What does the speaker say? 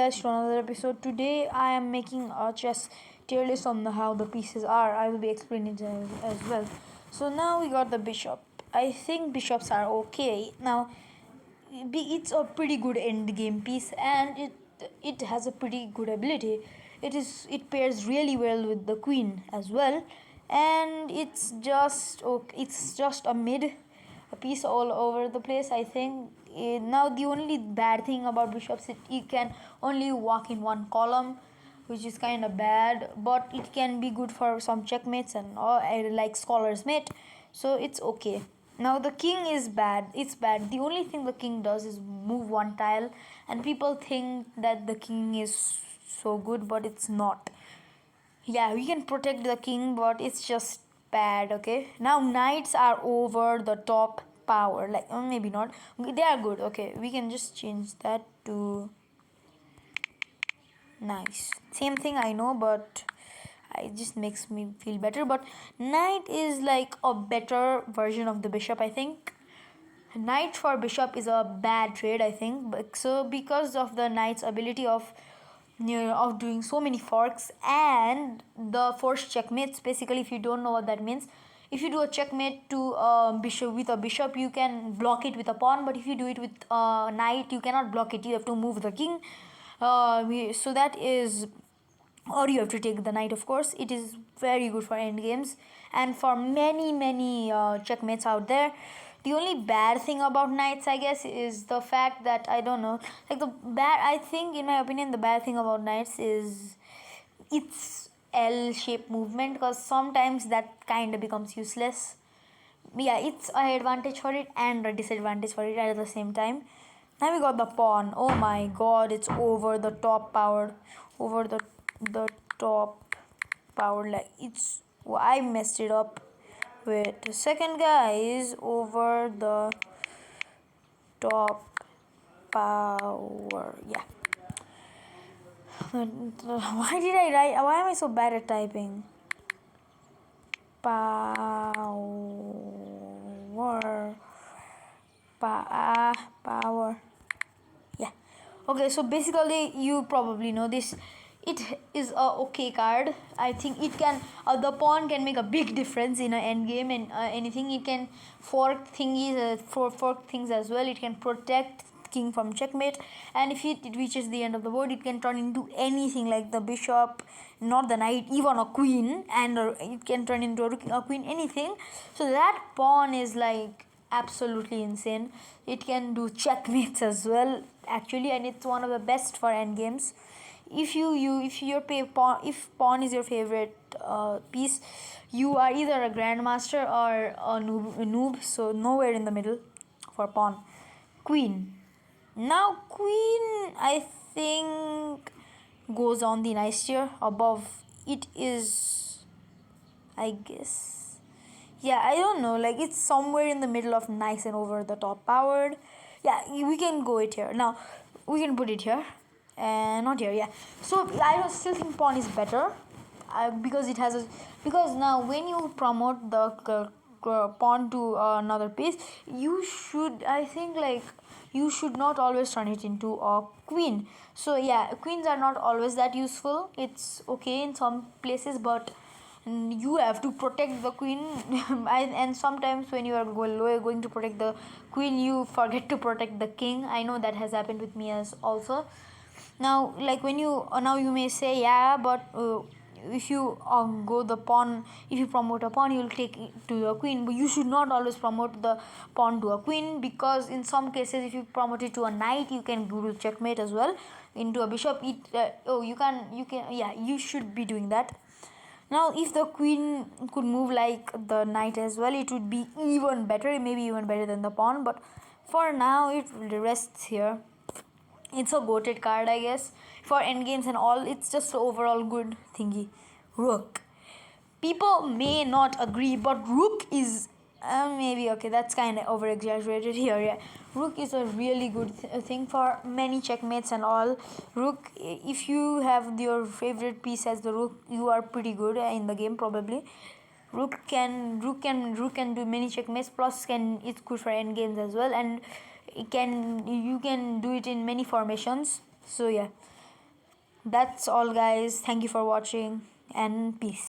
Guys, to another episode. Today I am making a chess tier list on how the pieces are. I will be explaining it as well. So now we got the bishop. I think bishops are okay. Now it's a pretty good end game piece, and it has a pretty good ability. It pairs really well with the queen as well, and it's just okay. It's just a piece all over the place. I think now the only bad thing about bishops is it can only walk in one column, which is kind of bad, but it can be good for some checkmates and all. I like scholars mate, so it's okay. Now the king is bad. It's bad. The only thing the king does is move one tile, and people think that the king is so good, but it's not. Yeah, we can protect the king, but it's just bad. Okay, now knights are over the top power, like maybe not, they are good. Okay, we can just change that to nice. Same thing, I know, but it just makes me feel better. But knight is like a better version of the bishop, I think. Knight for bishop is a bad trade, I think. So because of the knight's ability of of doing so many forks and the forced checkmates. Basically, if you don't know what that means, if you do a checkmate to bishop with a bishop, you can block it with a pawn. But if you do it with a knight, you cannot block it. You have to move the king. So that is, or you have to take the knight. Of course, it is very good for end games and for many checkmates out there. The only bad thing about knights, I guess, is the fact that I don't know, like the bad, I think in my opinion the bad thing about knights is its L-shaped movement, because sometimes that kind of becomes useless. Yeah, it's a advantage for it and a disadvantage for it at the same time. Now we got the pawn. Oh my god, it's over the top powered. Over the top powered, like it's, I messed it up. Wait, the second guy is over the top power. Yeah. Why did I write? Why am I so bad at typing? Power. Power. Yeah. Okay, so basically you probably know this. It is a okay card. I think it can, the pawn can make a big difference in an end game and anything. It can fork thingies, fork things as well. It can protect king from checkmate, and if it reaches the end of the board, it can turn into anything like the bishop, not the knight, even a queen, and it can turn into a queen, anything. So that pawn is like absolutely insane. It can do checkmates as well, actually, and it's one of the best for end games. If pawn is your favorite piece, you are either a grandmaster or a noob, so nowhere in the middle for pawn. Queen. Now queen, I think, goes on the nice tier. Above it is, I guess, yeah, I don't know, like it's somewhere in the middle of nice and over the top powered. Yeah, we can go it here. Now we can put it here and not here. Yeah, so I don't still think pawn is better, because it has a, because now when you promote the pawn to another piece, you should, I think, like you should not always turn it into a queen. So yeah, queens are not always that useful. It's okay in some places, but you have to protect the queen. And sometimes when you are going to protect the queen, you forget to protect the king. I know that has happened with me as also. Now, like when you now you may say, yeah, but if you go the pawn, if you promote a pawn, you will take it to your queen. But you should not always promote the pawn to a queen, because in some cases, if you promote it to a knight, you can go to checkmate as well. Into a bishop, you can, yeah, you should be doing that. Now, if the queen could move like the knight as well, it would be even better, maybe even better than the pawn. But for now, it rests here. It's a goated card, I guess, for endgames and all. It's just overall good thingy. Rook. People may not agree, but rook is maybe okay. That's kind of over exaggerated here. Yeah, rook is a really good thing for many checkmates and all. Rook, if you have your favorite piece as the rook, you are pretty good in the game probably. Rook can do many checkmates. Plus, it's good for end games as well, and you can do it in many formations. So yeah. That's all, guys. Thank you for watching and peace.